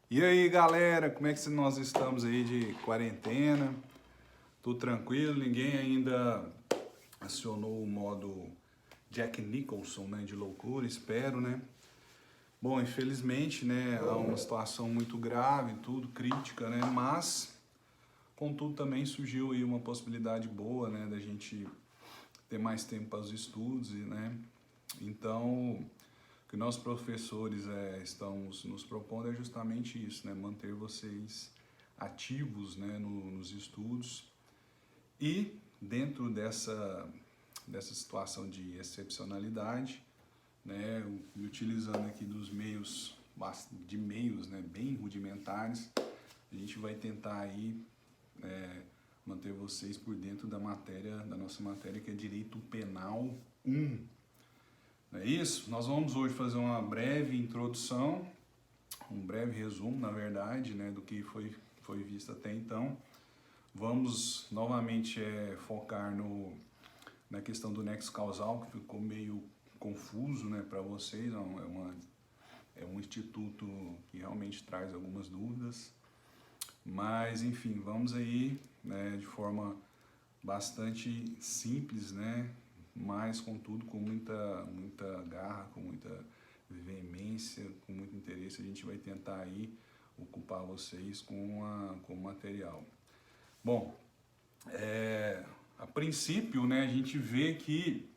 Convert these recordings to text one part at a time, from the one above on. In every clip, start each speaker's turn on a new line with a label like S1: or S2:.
S1: E aí, galera, como é que nós estamos aí de quarentena? Tudo tranquilo? Ninguém ainda acionou o modo Jack Nicholson, né, de loucura, espero, né? Bom, infelizmente, né, há uma situação muito grave, tudo crítica, né? Mas, contudo, também surgiu aí uma possibilidade boa, né, da gente ter mais tempo para os estudos, né? Então, o que nós professores estamos nos propondo é justamente isso, né? Manter vocês ativos, né, nos estudos e dentro dessa situação de excepcionalidade, né, e utilizando aqui dos meios, né, bem rudimentares, a gente vai tentar aí manter vocês por dentro da nossa matéria que é Direito Penal 1. Não é isso? Nós vamos hoje fazer uma breve introdução, um breve resumo, na verdade, né, do que foi visto até então. Vamos novamente focar na questão do nexo causal, que ficou meio confuso, né, para vocês. É um instituto que realmente traz algumas dúvidas. Mas, enfim, vamos aí, né, de forma bastante simples, né, mas contudo com muita garra, com muita veemência, com muito interesse, a gente vai tentar aí ocupar vocês com o material. Bom, a princípio, né, a gente vê que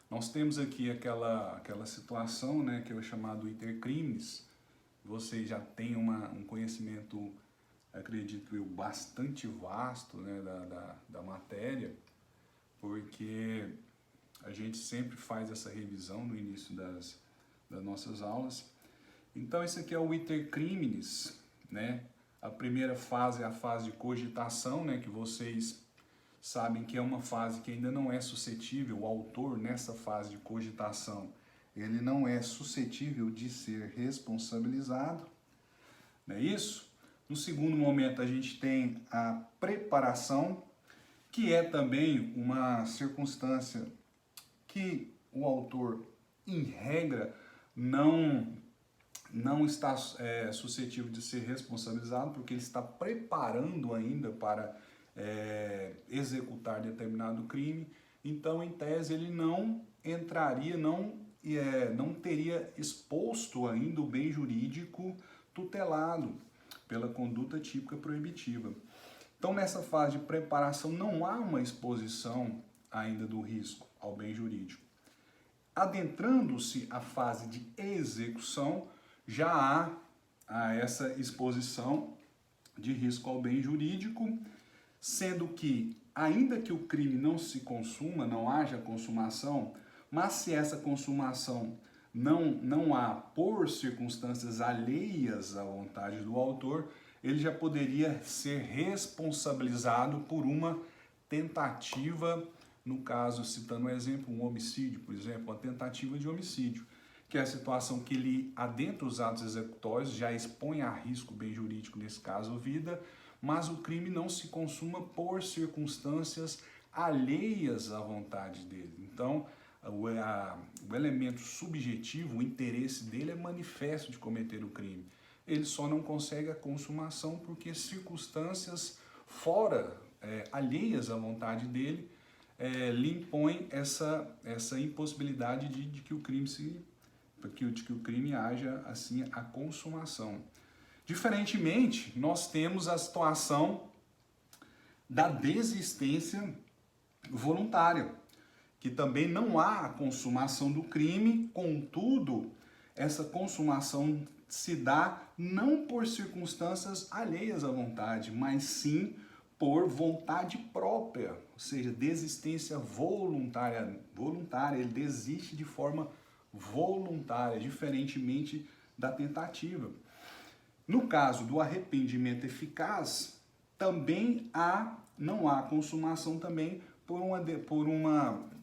S1: nós temos aqui aquela situação, né, que é o chamado intercrimes. Vocês já têm um conhecimento, acredito eu, bastante vasto, né, da matéria, porque a gente sempre faz essa revisão no início das nossas aulas. Então, esse aqui é o iter criminis, né? A primeira fase é a fase de cogitação, né? Que vocês sabem que é uma fase que ainda não é suscetível, o autor nessa fase de cogitação, ele não é suscetível de ser responsabilizado, não é isso? No segundo momento, a gente tem a preparação, que é também uma circunstância que o autor, em regra, não está suscetível de ser responsabilizado, porque ele está preparando ainda para executar determinado crime. Então, em tese, ele não entraria, não teria exposto ainda o bem jurídico tutelado pela conduta típica proibitiva. Então, nessa fase de preparação, não há uma exposição ainda do risco ao bem jurídico. Adentrando-se a fase de execução, já há essa exposição de risco ao bem jurídico, sendo que, ainda que o crime não se consuma, não haja consumação, mas se essa consumação não há por circunstâncias alheias à vontade do autor, ele já poderia ser responsabilizado por uma tentativa, no caso, citando um exemplo, um homicídio, por exemplo, uma tentativa de homicídio, que é a situação que ele adentra os atos executórios, já expõe a risco bem jurídico, nesse caso, vida, mas o crime não se consuma por circunstâncias alheias à vontade dele. Então, o elemento subjetivo, o interesse dele é manifesto de cometer o crime. Ele só não consegue a consumação porque circunstâncias fora, alheias à vontade dele, lhe impõem essa impossibilidade de que o crime haja assim a consumação. Diferentemente, nós temos a situação da desistência voluntária, que também não há a consumação do crime, contudo, essa consumação se dá não por circunstâncias alheias à vontade, mas sim por vontade própria, ou seja, desistência voluntária, ele desiste de forma voluntária, diferentemente da tentativa. No caso do arrependimento eficaz, também não há consumação também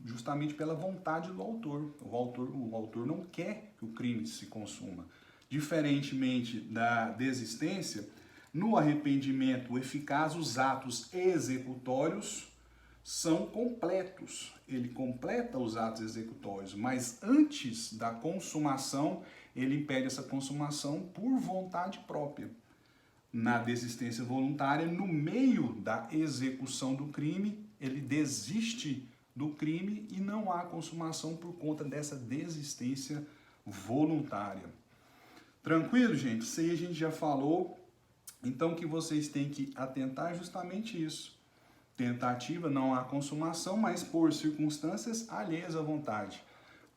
S1: justamente pela vontade do autor. O autor não quer que o crime se consuma. Diferentemente da desistência, no arrependimento eficaz, os atos executórios são completos. Ele completa os atos executórios, mas antes da consumação, ele impede essa consumação por vontade própria. Na desistência voluntária, no meio da execução do crime, ele desiste do crime e não há consumação por conta dessa desistência voluntária. Tranquilo, gente? Isso aí a gente já falou. Então, que vocês têm que atentar é justamente isso. Tentativa, não há consumação, mas por circunstâncias alheias à vontade.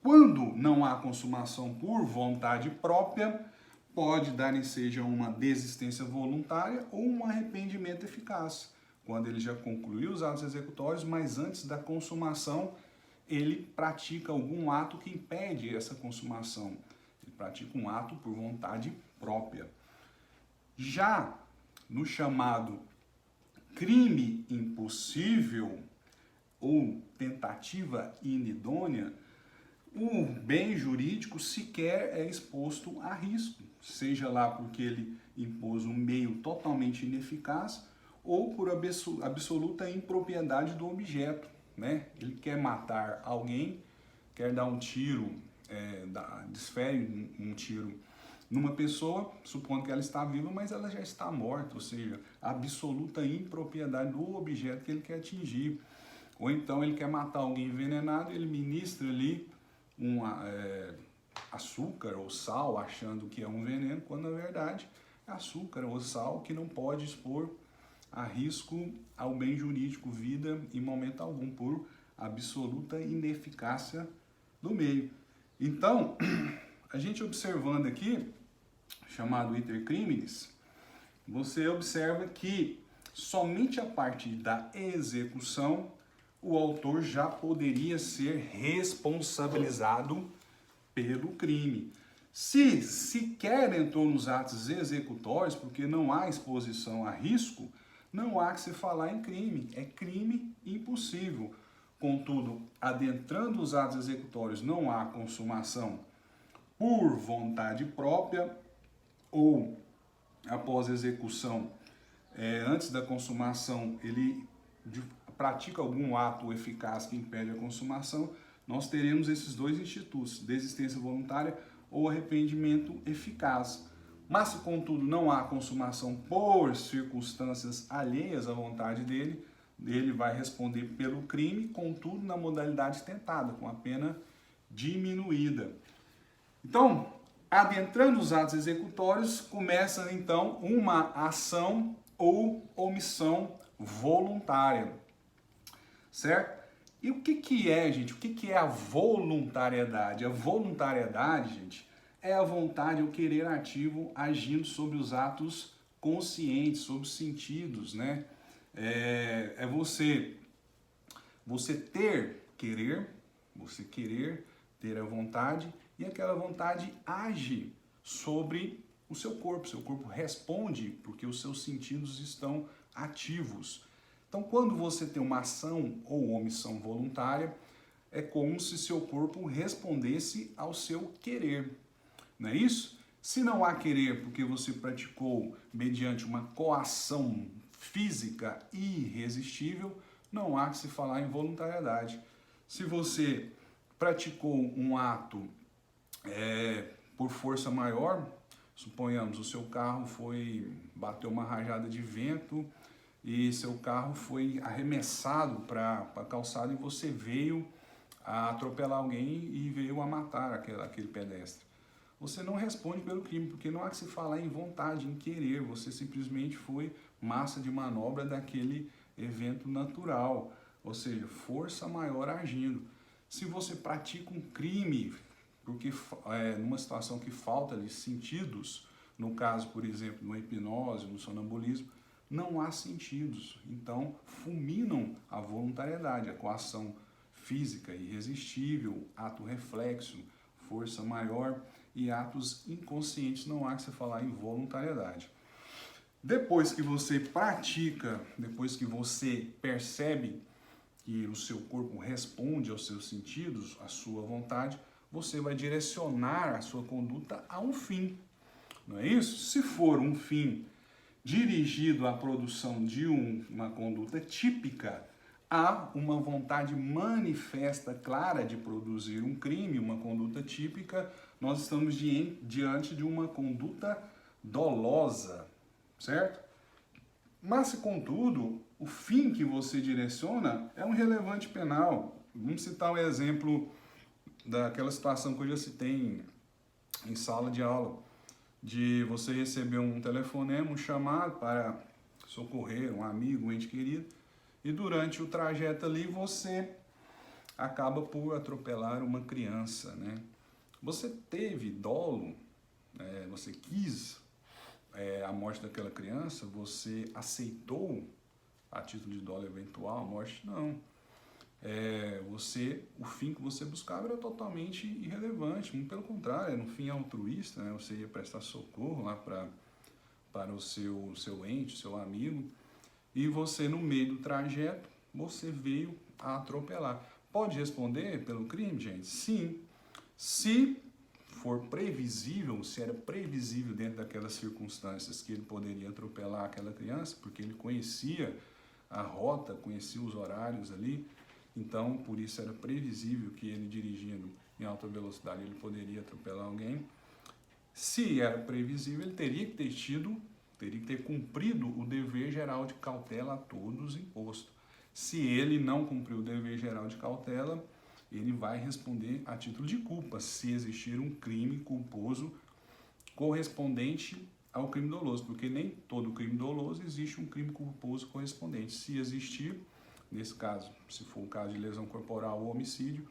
S1: Quando não há consumação por vontade própria, pode dar ensejo a uma desistência voluntária ou um arrependimento eficaz, quando ele já concluiu os atos executórios, mas antes da consumação, ele pratica algum ato que impede essa consumação. Ele pratica um ato por vontade própria. Já no chamado crime impossível ou tentativa inidônea, o bem jurídico sequer é exposto a risco, seja lá porque ele impôs um meio totalmente ineficaz ou por absoluta impropriedade do objeto, né? Ele quer matar alguém, quer dar um tiro, desfere um tiro numa pessoa, supondo que ela está viva, mas ela já está morta, ou seja, a absoluta impropriedade do objeto que ele quer atingir. Ou então ele quer matar alguém envenenado, ele ministra ali açúcar ou sal, achando que é um veneno, quando na verdade é açúcar ou sal que não pode expor a risco ao bem jurídico, vida, em momento algum, por absoluta ineficácia do meio. Então, a gente observando aqui, chamado iter criminis, você observa que somente a partir da execução o autor já poderia ser responsabilizado pelo crime. Se sequer entrou nos atos executórios, porque não há exposição a risco, não há que se falar em crime. É crime impossível. Contudo, adentrando os atos executórios, não há consumação por vontade própria ou após a execução, antes da consumação, ele pratica algum ato eficaz que impede a consumação, nós teremos esses dois institutos, desistência voluntária ou arrependimento eficaz. Mas se, contudo, não há consumação por circunstâncias alheias à vontade dele, ele vai responder pelo crime, contudo, na modalidade tentada, com a pena diminuída. Então, adentrando os atos executórios, começa então uma ação ou omissão voluntária, certo? E o que é, gente? O que é a voluntariedade? A voluntariedade, gente, é a vontade, o querer ativo agindo sobre os atos conscientes, sobre os sentidos, né? É você querer, ter a vontade, e aquela vontade age sobre o seu corpo responde porque os seus sentidos estão ativos. Então, quando você tem uma ação ou omissão voluntária, é como se seu corpo respondesse ao seu querer, não é isso? Se não há querer porque você praticou mediante uma coação física irresistível, não há que se falar em voluntariedade. Se você praticou um ato por força maior, suponhamos, o seu carro bateu uma rajada de vento e seu carro foi arremessado para a calçada e você veio a atropelar alguém e veio a matar aquele pedestre. Você não responde pelo crime, porque não há que se falar em vontade, em querer, você simplesmente foi massa de manobra daquele evento natural, ou seja, força maior agindo. Se você pratica um crime, porque numa situação que falta ali sentidos, no caso, por exemplo, no hipnose, no sonambulismo, não há sentidos, então fulminam a voluntariedade, a coação física irresistível, ato reflexo, força maior e atos inconscientes, não há que se falar em voluntariedade. Depois que você pratica, depois que você percebe que o seu corpo responde aos seus sentidos, à sua vontade, você vai direcionar a sua conduta a um fim, não é isso? Se for um fim dirigido à produção de uma conduta típica, há uma vontade manifesta, clara de produzir um crime, uma conduta típica, nós estamos diante de uma conduta dolosa, certo? Mas, se contudo, o fim que você direciona é um relevante penal. Vamos citar um exemplo daquela situação que eu já citei em sala de aula, de você receber um telefonema, um chamado para socorrer um amigo, um ente querido, e durante o trajeto ali você acaba por atropelar uma criança, né? Você teve dolo, você quis a morte daquela criança, você aceitou a título de dolo eventual a morte? Não. O fim que você buscava era totalmente irrelevante, muito pelo contrário, era um fim altruísta, né? Você ia prestar socorro lá para o seu ente, o seu amigo, e você, no meio do trajeto, você veio a atropelar. Pode responder pelo crime, gente? Sim. Se for previsível, se era previsível dentro daquelas circunstâncias que ele poderia atropelar aquela criança, porque ele conhecia a rota, conhecia os horários ali, então por isso era previsível que ele dirigindo em alta velocidade ele poderia atropelar alguém. Se era previsível, ele teria que ter cumprido o dever geral de cautela a todos imposto. Se ele não cumpriu o dever geral de cautela, ele vai responder a título de culpa, se existir um crime culposo correspondente ao crime doloso, porque nem todo crime doloso existe um crime culposo correspondente. Se existir, nesse caso, se for o caso de lesão corporal ou homicídio,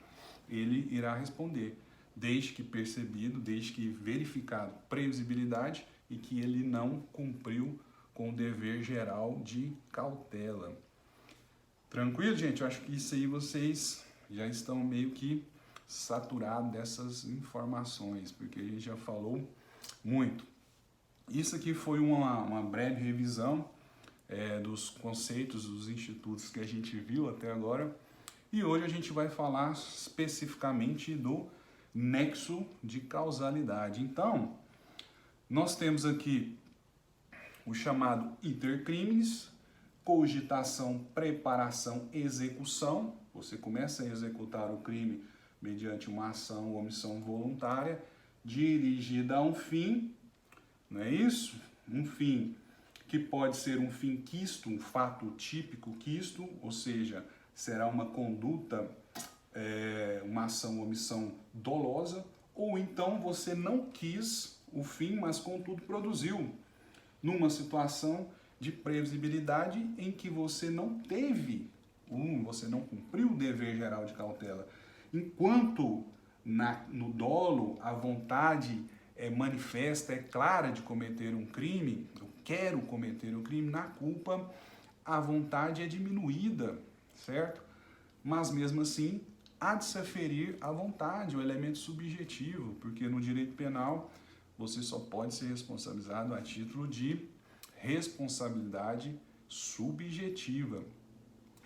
S1: ele irá responder, desde que percebido, desde que verificado previsibilidade e que ele não cumpriu com o dever geral de cautela. Tranquilo, gente? Eu acho que isso aí vocês já estão meio que saturados dessas informações, porque a gente já falou muito. Isso aqui foi uma breve revisão dos conceitos, dos institutos que a gente viu até agora. E hoje a gente vai falar especificamente do nexo de causalidade. Então, nós temos aqui o chamado iter criminis, cogitação, preparação, execução. Você começa a executar o crime mediante uma ação ou omissão voluntária dirigida a um fim, não é isso? Um fim que pode ser um fim quisto, um fato típico quisto, ou seja, será uma conduta, uma ação ou omissão dolosa, ou então você não quis o fim, mas contudo produziu, numa situação de previsibilidade em que você não você não cumpriu o dever geral de cautela. Enquanto no dolo a vontade é manifesta, é clara de cometer um crime, eu quero cometer um crime, na culpa a vontade é diminuída, certo? Mas mesmo assim há de se aferir à vontade, o elemento subjetivo, porque no direito penal você só pode ser responsabilizado a título de responsabilidade subjetiva.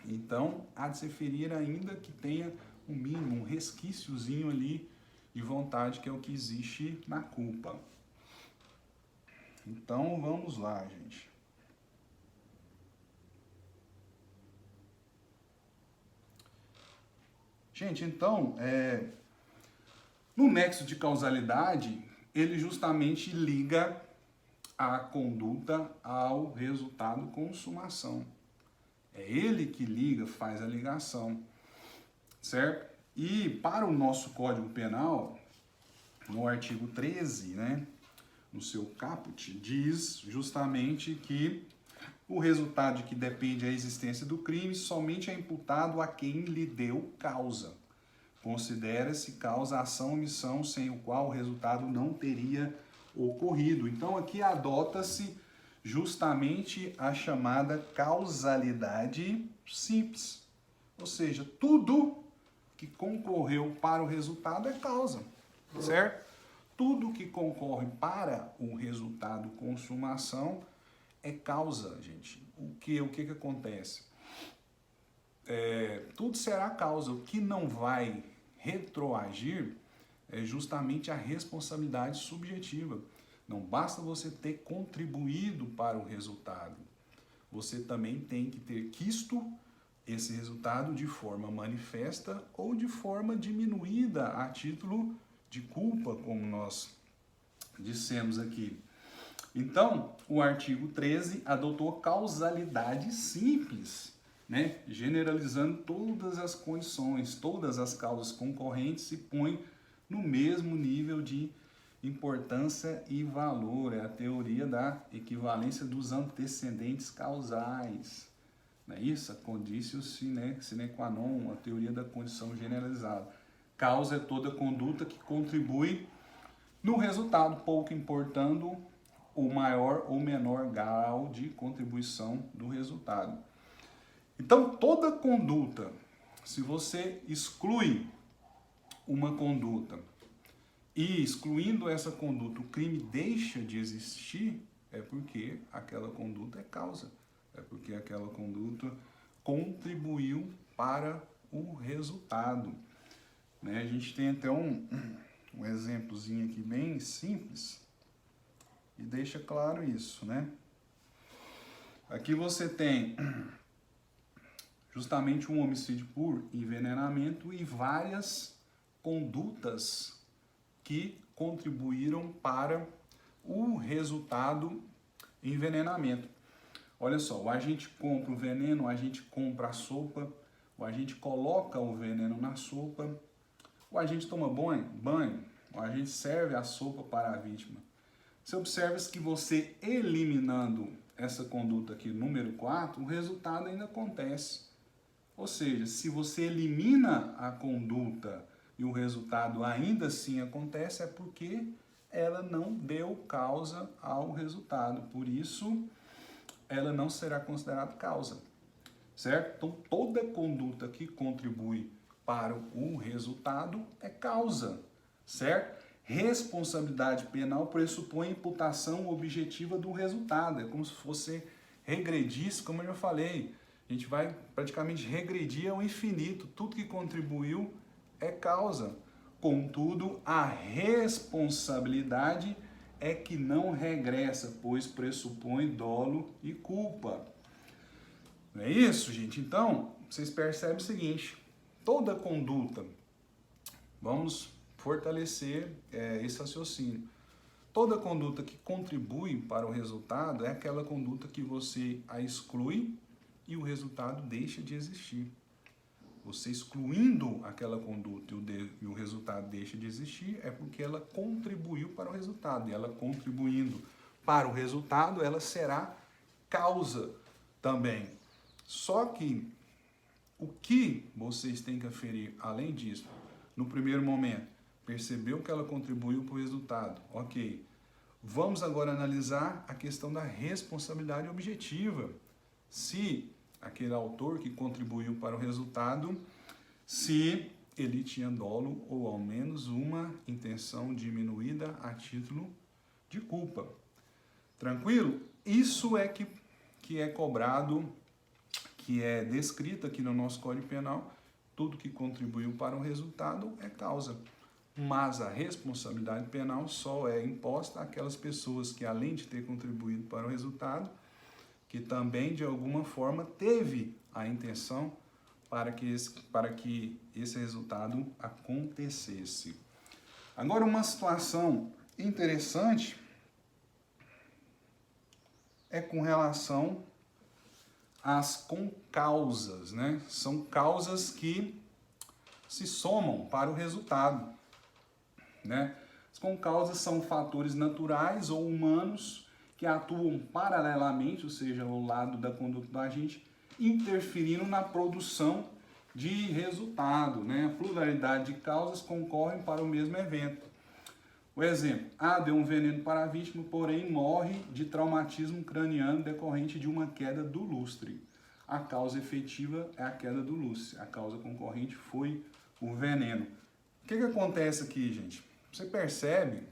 S1: Então, há de se ferir ainda que tenha um mínimo, um resquíciozinho ali de vontade, que é o que existe na culpa. Então, vamos lá, gente. Gente, então, no nexo de causalidade, ele justamente liga a conduta ao resultado consumação. É ele que liga, faz a ligação, certo? E para o nosso Código Penal, no artigo 13, né, no seu caput, diz justamente que o resultado de que depende a existência do crime somente é imputado a quem lhe deu causa. Considera-se causa a ação ou omissão sem o qual o resultado não teria ocorrido. Então aqui adota-se justamente a chamada causalidade simples. Ou seja, tudo que concorreu para o resultado é causa, certo? Tudo que concorre para o resultado consumação é causa, gente. O que acontece? Tudo será causa. O que não vai retroagir é justamente a responsabilidade subjetiva. Não basta você ter contribuído para o resultado. Você também tem que ter quisto esse resultado de forma manifesta ou de forma diminuída a título de culpa, como nós dissemos aqui. Então, o artigo 13 adotou causalidade simples, né? Generalizando todas as condições, todas as causas concorrentes e põe no mesmo nível de importância e valor. É a teoria da equivalência dos antecedentes causais. Não é isso? A conditio sine qua non, a teoria da condição generalizada. Causa é toda conduta que contribui no resultado, pouco importando o maior ou menor grau de contribuição do resultado. Então, toda conduta, se você exclui uma conduta e excluindo essa conduta o crime deixa de existir, é porque aquela conduta é causa, é porque aquela conduta contribuiu para o resultado. Né? A gente tem até um exemplozinho aqui bem simples e deixa claro isso, né? Aqui você tem justamente um homicídio por envenenamento e várias condutas que contribuíram para o resultado envenenamento. Olha só, o agente compra o veneno, o agente compra a sopa, o agente coloca o veneno na sopa, o agente toma banho, o agente serve a sopa para a vítima. Você observa que você eliminando essa conduta aqui, número 4, o resultado ainda acontece. Ou seja, se você elimina a conduta e o resultado ainda assim acontece, é porque ela não deu causa ao resultado. Por isso, ela não será considerada causa. Certo? Então, toda conduta que contribui para o resultado é causa. Certo? Responsabilidade penal pressupõe imputação objetiva do resultado. É como se fosse regredisse, como eu já falei. A gente vai praticamente regredir ao infinito. Tudo que contribuiu é causa. Contudo, a responsabilidade é que não regressa, pois pressupõe dolo e culpa. Não é isso, gente? Então, vocês percebem o seguinte, toda conduta, vamos fortalecer esse raciocínio. Toda conduta que contribui para o resultado é aquela conduta que você a exclui e o resultado deixa de existir. Você excluindo aquela conduta e o resultado deixa de existir é porque ela contribuiu para o resultado. E ela contribuindo para o resultado, ela será causa também. Só que o que vocês têm que aferir além disso, no primeiro momento, percebeu que ela contribuiu para o resultado. Ok. Vamos agora analisar a questão da responsabilidade objetiva. Se aquele autor que contribuiu para o resultado, se ele tinha dolo ou ao menos uma intenção diminuída a título de culpa. Tranquilo? Isso é que é cobrado, que é descrito aqui no nosso Código Penal. Tudo que contribuiu para o resultado é causa. Mas a responsabilidade penal só é imposta àquelas pessoas que, além de ter contribuído para o resultado, que também, de alguma forma, teve a intenção para que esse resultado acontecesse. Agora, uma situação interessante é com relação às concausas, né? São causas que se somam para o resultado, né? As concausas são fatores naturais ou humanos que atuam paralelamente, ou seja, ao lado da conduta do agente, interferindo na produção de resultado, né? A pluralidade de causas concorrem para o mesmo evento. O exemplo, A deu um veneno para a vítima, porém morre de traumatismo craniano decorrente de uma queda do lustre. A causa efetiva é a queda do lustre, a causa concorrente foi o veneno. O que acontece aqui, gente? Você percebe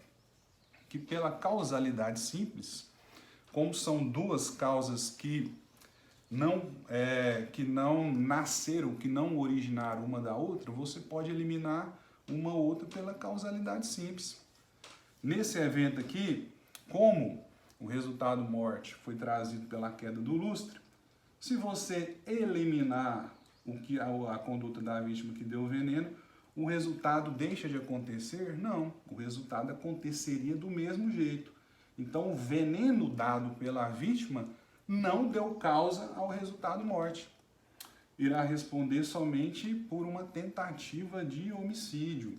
S1: que pela causalidade simples, como são duas causas que não nasceram, que não originaram uma da outra, você pode eliminar uma ou outra pela causalidade simples. Nesse evento aqui, como o resultado morte foi trazido pela queda do lustre, se você eliminar a conduta da vítima que deu o veneno, o resultado deixa de acontecer? Não, o resultado aconteceria do mesmo jeito. Então, o veneno dado pela vítima não deu causa ao resultado morte. Irá responder somente por uma tentativa de homicídio.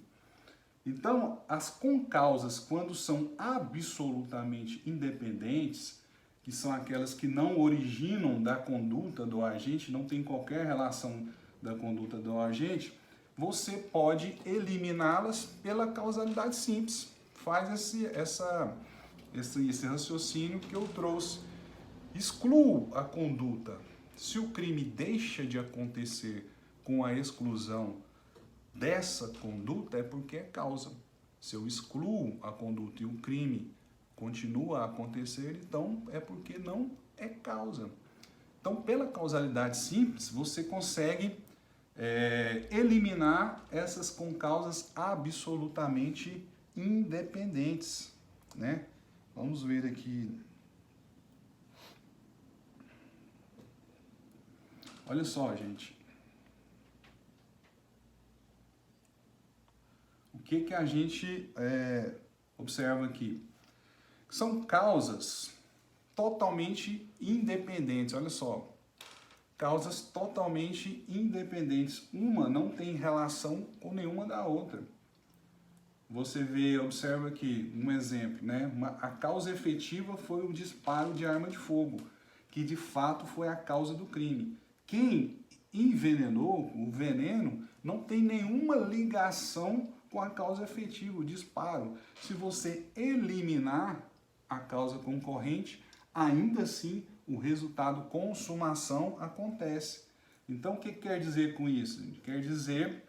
S1: Então, as concausas, quando são absolutamente independentes, que são aquelas que não originam da conduta do agente, não tem qualquer relação da conduta do agente, você pode eliminá-las pela causalidade simples. Faz esse raciocínio que eu trouxe. Excluo a conduta. Se o crime deixa de acontecer com a exclusão dessa conduta, é porque é causa. Se eu excluo a conduta e o crime continua a acontecer, então é porque não é causa. Então, pela causalidade simples, você consegue eliminar essas concausas absolutamente independentes, né? Vamos ver aqui. Olha só, gente. O que a gente observa aqui? São causas totalmente independentes. Olha só. Causas totalmente independentes. Uma não tem relação com nenhuma da outra. Você vê, observa aqui um exemplo, né? A causa efetiva foi o disparo de arma de fogo, que de fato foi a causa do crime. Quem envenenou, o veneno, não tem nenhuma ligação com a causa efetiva, o disparo. Se você eliminar a causa concorrente, ainda assim o resultado consumação acontece. Então, o que quer dizer com isso? Quer dizer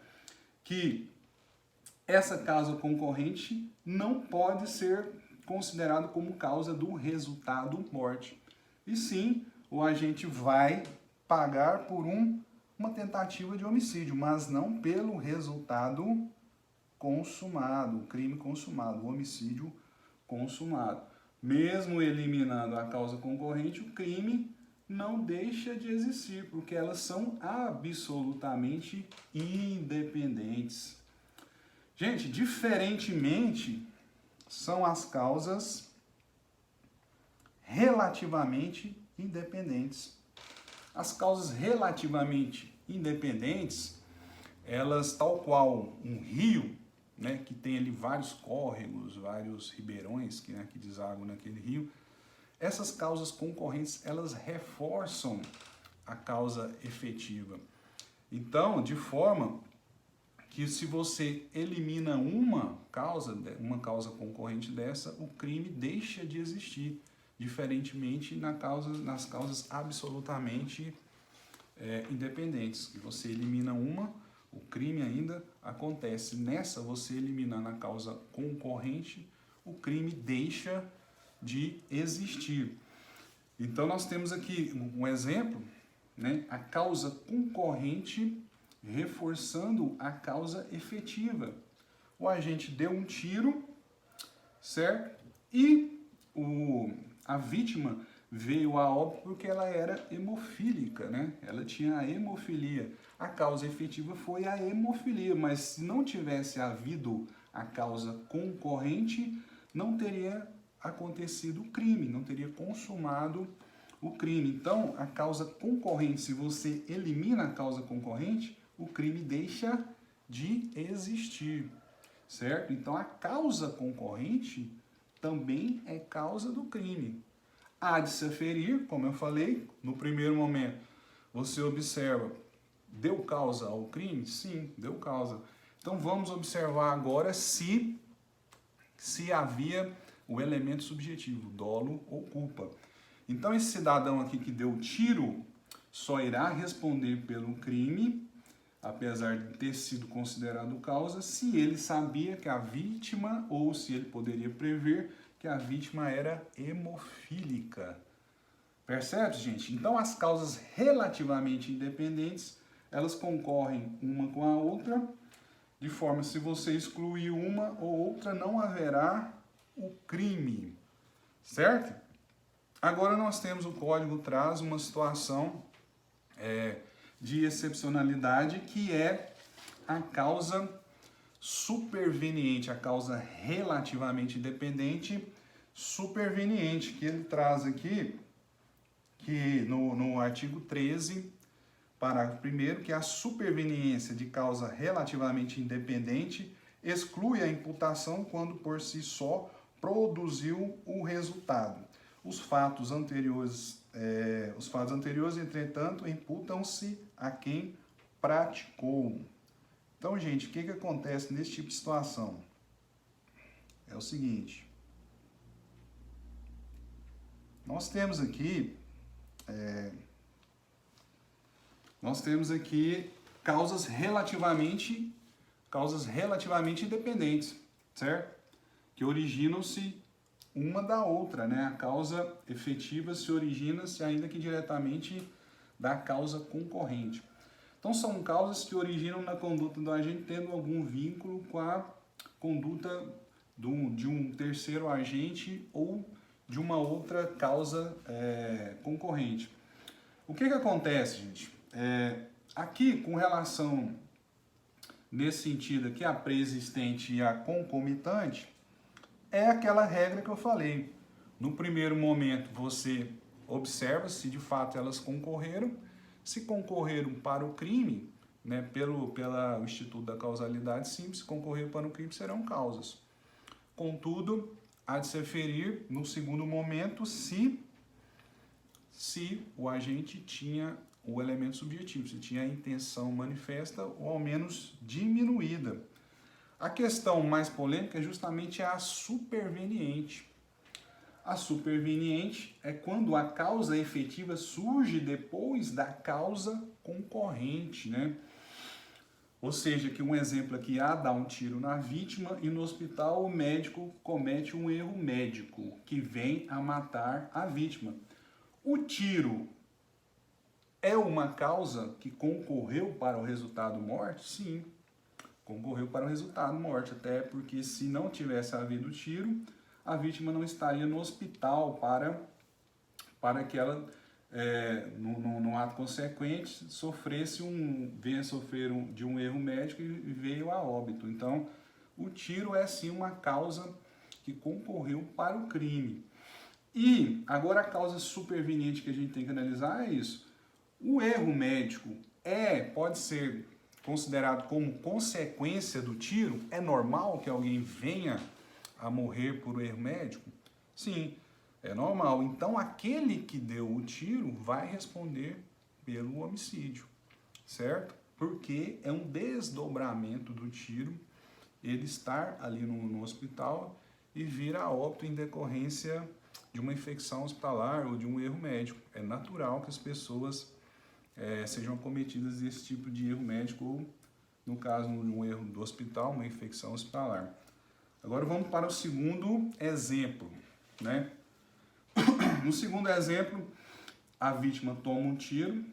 S1: que essa causa concorrente não pode ser considerada como causa do resultado morte. E sim, o agente vai pagar por uma tentativa de homicídio, mas não pelo resultado consumado, o crime consumado, o homicídio consumado. Mesmo eliminando a causa concorrente, o crime não deixa de existir, porque elas são absolutamente independentes. Gente, diferentemente são as causas relativamente independentes. As causas relativamente independentes, elas, tal qual um rio, né, que tem ali vários córregos, vários ribeirões que desaguam naquele rio, essas causas concorrentes, elas reforçam a causa efetiva. Então, de forma que se você elimina uma causa concorrente dessa, o crime deixa de existir, diferentemente nas causas absolutamente independentes. Se você elimina uma, o crime ainda acontece. Nessa, você eliminando a causa concorrente, o crime deixa de existir. Então, nós temos aqui um exemplo, né? A causa concorrente reforçando a causa efetiva. O agente deu um tiro, certo? E a vítima veio a óbito porque ela era hemofílica, né? Ela tinha a hemofilia. A causa efetiva foi a hemofilia, mas se não tivesse havido a causa concorrente, não teria acontecido o crime, não teria consumado o crime. Então, a causa concorrente, se você elimina a causa concorrente, o crime deixa de existir, certo? Então, a causa concorrente também é causa do crime. Há de se aferir, como eu falei, no primeiro momento, você observa, deu causa ao crime? Sim, deu causa. Então, vamos observar agora se havia o elemento subjetivo, dolo ou culpa. Então, esse cidadão aqui que deu o tiro só irá responder pelo crime, apesar de ter sido considerado causa, se ele sabia que a vítima, ou se ele poderia prever que a vítima era hemofílica. Percebe, gente? Então, as causas relativamente independentes, elas concorrem uma com a outra, de forma que se você excluir uma ou outra, não haverá o crime, certo? Agora nós temos, o código traz uma situação de excepcionalidade, que é a causa superveniente, a causa relativamente dependente, superveniente, que ele traz aqui, que no artigo 13, parágrafo 1º, que a superveniência de causa relativamente independente exclui a imputação quando por si só produziu o resultado. Os fatos anteriores, entretanto, imputam-se a quem praticou. Então, gente, o que acontece nesse tipo de situação? É o seguinte, nós temos aqui causas relativamente independentes, certo? Que originam-se uma da outra, né? A causa efetiva se origina-se ainda que diretamente da causa concorrente. Então são causas que originam na conduta do agente tendo algum vínculo com a conduta de um terceiro agente ou de uma outra causa concorrente. O que acontece, gente? Aqui, com relação, nesse sentido aqui, a preexistente e a concomitante, é aquela regra que eu falei. No primeiro momento, você observa se de fato elas concorreram. Se concorreram para o crime, né, pelo Instituto da Causalidade Simples, se concorreram para o crime, serão causas. Contudo, há de se ferir, no segundo momento, se o agente tinha o elemento subjetivo, se tinha a intenção manifesta ou ao menos diminuída. A questão mais polêmica é justamente a superveniente. A superveniente é quando a causa efetiva surge depois da causa concorrente, né? Ou seja, que um exemplo aqui, dá um tiro na vítima e no hospital o médico comete um erro médico que vem a matar a vítima. O tiro é uma causa que concorreu para o resultado morte? Sim, concorreu para o resultado morte, até porque se não tivesse havido tiro, a vítima não estaria no hospital para que ela, no ato consequente, venha sofrer de um erro médico e veio a óbito. Então, o tiro é sim uma causa que concorreu para o crime. E agora a causa superveniente que a gente tem que analisar é isso. O erro médico pode ser considerado como consequência do tiro? É normal que alguém venha a morrer por erro médico? Sim, é normal. Então, aquele que deu o tiro vai responder pelo homicídio, certo? Porque é um desdobramento do tiro, ele estar ali no hospital e vir a óbito em decorrência de uma infecção hospitalar ou de um erro médico. É natural que as pessoas sejam cometidas desse tipo de erro médico ou, no caso de um erro do hospital, uma infecção hospitalar. Agora vamos para o segundo exemplo, né? No segundo exemplo, a vítima toma um tiro,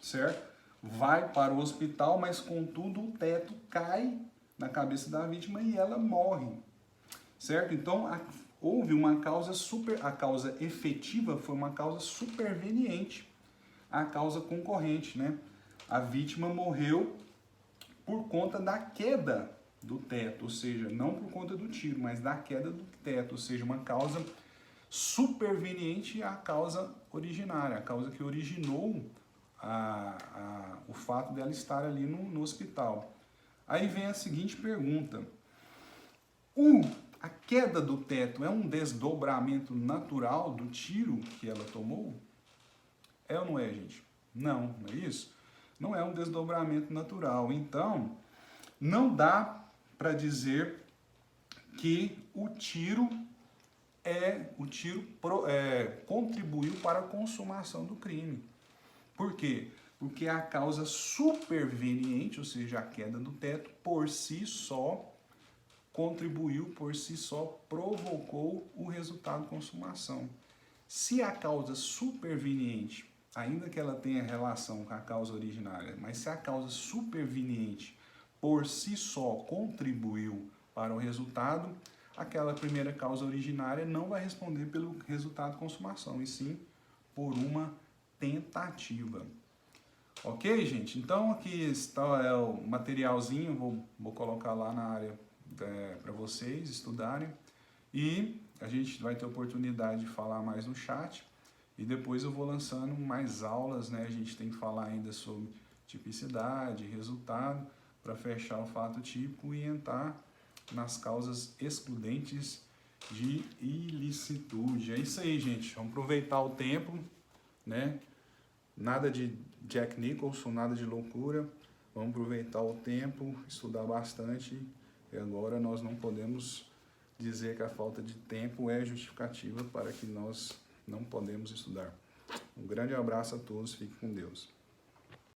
S1: certo? Vai para o hospital, mas contudo o teto cai na cabeça da vítima e ela morre, certo? Então houve uma causa a causa efetiva foi uma causa superveniente à causa concorrente, né? A vítima morreu por conta da queda do teto, ou seja, não por conta do tiro, mas da queda do teto, ou seja, uma causa superveniente à causa originária, a causa que originou o fato dela estar ali no hospital. Aí vem a seguinte pergunta: a queda do teto é um desdobramento natural do tiro que ela tomou? É ou não é, gente? Não, não é isso? Não é um desdobramento natural. Então, não dá para dizer que o tiro contribuiu para a consumação do crime. Por quê? Porque a causa superveniente, ou seja, a queda do teto, por si só contribuiu, por si só provocou o resultado de consumação. Se a causa superveniente, ainda que ela tenha relação com a causa originária, mas se a causa superveniente por si só contribuiu para o resultado, aquela primeira causa originária não vai responder pelo resultado de consumação, e sim por uma tentativa. Ok, gente? Então aqui está o materialzinho, vou colocar lá na área para vocês estudarem. E a gente vai ter oportunidade de falar mais no chat. E depois eu vou lançando mais aulas, né? A gente tem que falar ainda sobre tipicidade, resultado, para fechar o fato típico e entrar nas causas excludentes de ilicitude. É isso aí, gente. Vamos aproveitar o tempo, né? Nada de Jack Nicholson, nada de loucura. Vamos aproveitar o tempo, estudar bastante. E agora nós não podemos dizer que a falta de tempo é justificativa para que nós não podemos estudar. Um grande abraço a todos, fique com Deus.